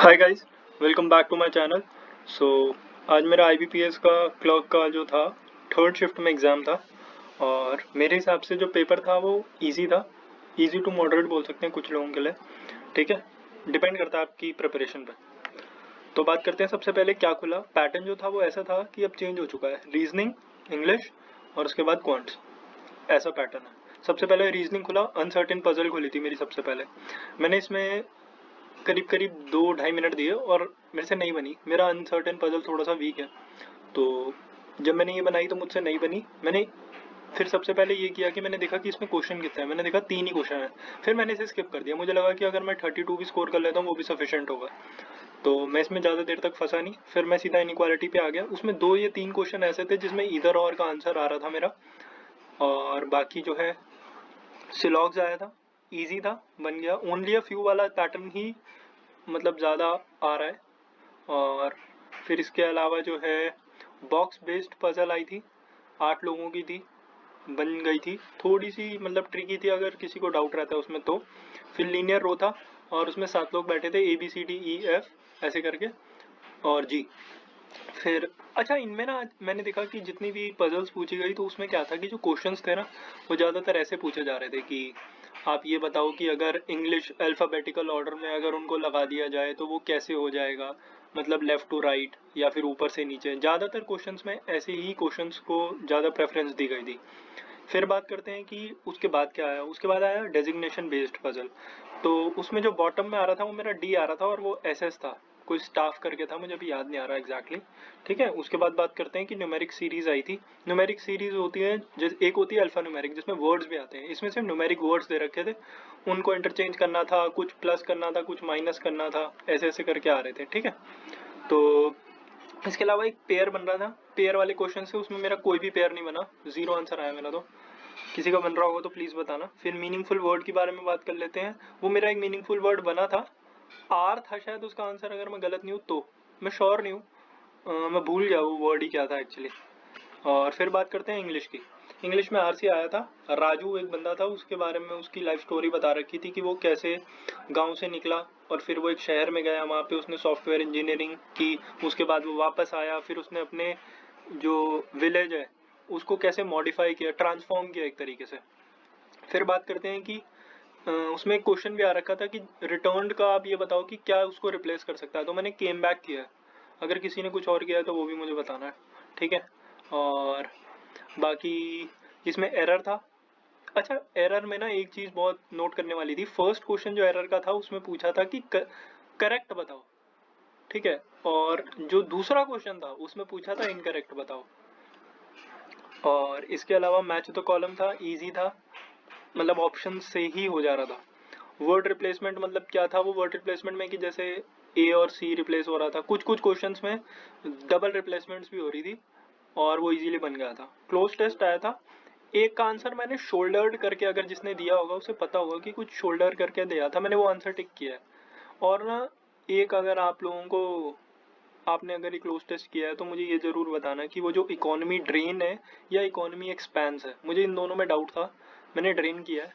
Hi guys, welcome back to my channel. So आज मेरा IBPS का क्लर्क का जो था थर्ड शिफ्ट में एग्ज़ाम था और मेरे हिसाब से जो पेपर था वो इजी था, इजी टू मॉडरेट बोल सकते हैं कुछ लोगों के लिए। ठीक है, डिपेंड करता है आपकी प्रिपरेशन पे। तो बात करते हैं, सबसे पहले क्या खुला पैटर्न जो था वो ऐसा था कि अब चेंज हो चुका है, रीजनिंग, इंग्लिश और उसके बाद क्वांट्स, ऐसा पैटर्न है। सबसे पहले रीजनिंग खुला, अनसर्टेन पजल खुली थी मेरी सबसे पहले। मैंने इसमें करीब करीब 2-2.5 मिनट दिए और मेरे से नहीं बनी। मेरा अनसर्टेन पजल थोड़ा सा वीक है, तो जब मैंने ये बनाई तो मुझसे नहीं बनी। मैंने फिर सबसे पहले ये किया कि मैंने देखा कि इसमें क्वेश्चन कितने हैं। मैंने देखा 3 ही क्वेश्चन है, फिर मैंने इसे स्किप कर दिया। मुझे लगा कि अगर मैं 32 भी स्कोर कर लेता हूँ वो भी सफिशिएंट होगा, तो मैं इसमें ज़्यादा देर तक फंसा नहीं। फिर मैं सीधा इनइक्वालिटी पे आ गया। उसमें 2 या 3 क्वेश्चन ऐसे थे जिसमें इधर और का आंसर आ रहा था मेरा, और बाकी जो है सिलॉग्स आया था, ईजी था, बन गया। ओनली अ फ्यू वाला पैटर्न ही मतलब ज़्यादा आ रहा है। और फिर इसके अलावा जो है बॉक्स बेस्ड पजल आई थी, 8 लोगों की थी, बन गई थी। थोड़ी सी मतलब ट्रिकी थी अगर किसी को डाउट रहता है उसमें तो। फिर लीनियर रो था और उसमें 7 लोग बैठे थे, ABCDEF ऐसे करके, और जी। फिर अच्छा, इनमें ना मैंने देखा कि जितनी भी पजल्स पूछी गई तो उसमें क्या था कि जो क्वेश्चंस थे ना वो ज़्यादातर ऐसे पूछे जा रहे थे कि आप ये बताओ कि अगर इंग्लिश अल्फ़ाबेटिकल ऑर्डर में अगर उनको लगा दिया जाए तो वो कैसे हो जाएगा, मतलब लेफ़्ट टू राइट या फिर ऊपर से नीचे। ज़्यादातर क्वेश्चंस में ऐसे ही क्वेश्चंस को ज़्यादा प्रेफरेंस दी गई थी। फिर बात करते हैं कि उसके बाद क्या आया। उसके बाद आया डेजिग्नेशन बेस्ड पजल। तो उसमें जो बॉटम में आ रहा था वो मेरा डी आ रहा था और वो SS था, कोई स्टाफ करके था, मुझे अभी याद नहीं आ रहा एग्जैक्टली। ठीक है, उसके बाद बात करते हैं कि न्यूमेरिक सीरीज आई थी। न्यूमेरिक सीरीज होती है, जैसे एक होती है अल्फा न्यूमेरिक जिसमें वर्ड्स भी आते हैं, इसमें सिर्फ न्यूमेरिक वर्ड्स दे रखे थे, उनको इंटरचेंज करना था, कुछ प्लस करना था, कुछ माइनस करना था, ऐसे ऐसे करके आ रहे थे। ठीक है, तो इसके अलावा एक पेयर बन रहा था। पेयर वाले क्वेश्चन से उसमें मेरा कोई भी पेयर नहीं बना, 0 आंसर आया मेरा। तो किसी का बन रहा होगा तो प्लीज़ बताना। फिर मीनिंगफुल वर्ड के बारे में बात कर लेते हैं। वो मेरा एक मीनिंगफुल वर्ड बना था, आर था शायद उसका आंसर, अगर मैं गलत नहीं हूँ तो। मैं श्योर नहीं हूँ, मैं भूल गया वो वर्ड ही क्या था एक्चुअली। और फिर बात करते हैं इंग्लिश की। इंग्लिश में RC आया था, राजू एक बंदा था, उसके बारे में उसकी लाइफ स्टोरी बता रखी थी कि वो कैसे गांव से निकला और फिर वो एक शहर में गया, वहाँ पे उसने सॉफ्टवेयर इंजीनियरिंग की, उसके बाद वो वापस आया, फिर उसने अपने जो विलेज है उसको कैसे मॉडिफाई किया, ट्रांसफॉर्म किया एक तरीके से। फिर बात करते हैं कि उसमें एक क्वेश्चन भी आ रखा था कि रिटर्न का आप ये बताओ कि क्या उसको रिप्लेस कर सकता है, तो मैंने केम बैक किया है। अगर किसी ने कुछ और किया है तो वो भी मुझे बताना है। ठीक है, और बाकी इसमें एरर था। अच्छा, एरर में ना एक चीज़ बहुत नोट करने वाली थी। फर्स्ट क्वेश्चन जो एरर का था उसमें पूछा था कि करेक्ट बताओ। ठीक है, और जो दूसरा क्वेश्चन था उसमें पूछा था इनकरेक्ट बताओ। और इसके अलावा मैच द कॉलम था, इजी था, मतलब ऑप्शन से ही हो जा रहा था। वर्ड रिप्लेसमेंट मतलब क्या था, वो वर्ड रिप्लेसमेंट में कि जैसे A और C रिप्लेस हो रहा था, कुछ कुछ क्वेश्चंस में डबल रिप्लेसमेंट्स भी हो रही थी और वो इजीली बन गया था। क्लोज टेस्ट आया था। एक का आंसर मैंने शोल्डर्ड करके, अगर जिसने दिया होगा उसे पता होगा कि कुछ शोल्डर करके दिया था, मैंने वो आंसर टिक किया है। और ना एक, अगर आप लोगों को, आपने अगर ये क्लोज टेस्ट किया है तो मुझे ये ज़रूर बताना कि वो जो इकोनॉमी ड्रेन है या इकोनॉमी एक्सपेंस है, मुझे इन दोनों में डाउट था। मैंने ड्रेन किया है,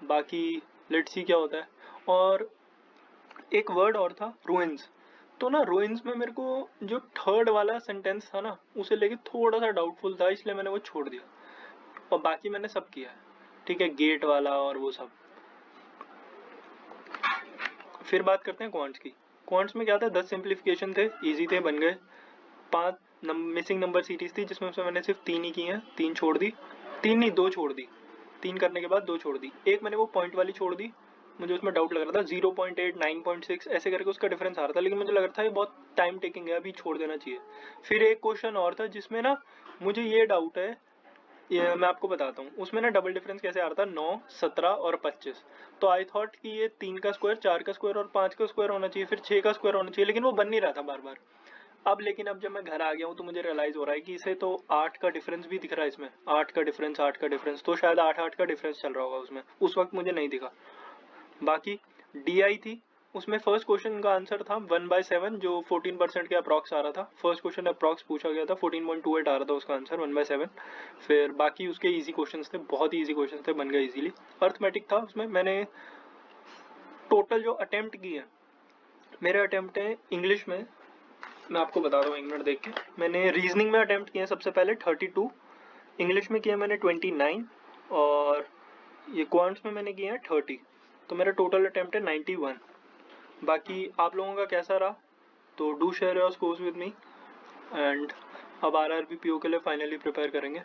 बाकी लेट्स सी क्या होता है। और एक वर्ड और था, रूइंस। तो ना रूइंस में मेरे को जो थर्ड वाला सेंटेंस था ना उसे लेके थोड़ा सा डाउटफुल था, इसलिए मैंने वो छोड़ दिया, और बाकी मैंने सब किया है। ठीक है, गेट वाला और वो सब। फिर बात करते हैं क्वांट्स की। क्वांट्स में क्या था, 10 सिंप्लीफिकेशन थे, इजी थे, बन गए। 5 मिसिंग नंबर सीरीज थी जिसमें से मैंने सिर्फ 3 ही की हैं, 3 छोड़ दी। 3 नहीं, 2 छोड़ दी। 3 करने के बाद 2 छोड़ दी। एक मैंने वो पॉइंट वाली छोड़ दी, मुझे उसमें डाउट लग रहा था, 0.8 9.6 ऐसे करके उसका डिफरेंस आ रहा था, लेकिन मुझे लग रहा था ये बहुत टाइम टेकिंग है, अभी छोड़ देना चाहिए। फिर एक क्वेश्चन और था जिसमें ना मुझे ये डाउट है, ये मैं आपको बताता हूँ। उसमें ना डबल डिफरेंस कैसे आ रहा था, 9, 17 और 25। तो आई थॉट कि ये 3 का स्क्वायर, 4 का स्क्वायर और 5 का स्क्वायर होना चाहिए, फिर 6 का स्क्वायर होना चाहिए, लेकिन वो बन नहीं रहा था बार बार। अब लेकिन अब जब मैं घर आ गया हूँ तो मुझे रियलाइज हो रहा है कि इसे तो 8 का डिफरेंस भी दिख रहा है इसमें, 8 का डिफरेंस, 8 का डिफरेंस, तो शायद 8 का डिफरेंस चल रहा होगा उसमें, उस वक्त मुझे नहीं दिखा। बाकी DI थी, उसमें फर्स्ट क्वेश्चन का आंसर था 1/7, जो 14% के अप्रॉक्स आ रहा था। फर्स्ट क्वेश्चन अप्रॉक्स पूछा गया था, 14.28 आ रहा था उसका आंसर, 1/7। फिर बाकी उसके इजी क्वेश्चंस थे, बहुत ही इजी क्वेश्चंस थे, बन गए इजीली। अर्थमेटिक था, उसमें मैंने टोटल जो अटेम्प्ट किए मेरे अटेम्प्ट है इंग्लिश में, मैं आपको बता रहा हूँ 1 मिनट देख के। मैंने रीजनिंग में अटेम्प्ट किए हैं सबसे पहले 32, इंग्लिश में किया मैंने 29 और ये क्वांट्स में मैंने किए हैं 30। तो मेरा टोटल अटेम्प्ट है 91। बाकी आप लोगों का कैसा रहा, तो do share your scores with me. And अब RRB PO के लिए फाइनली प्रिपेयर करेंगे।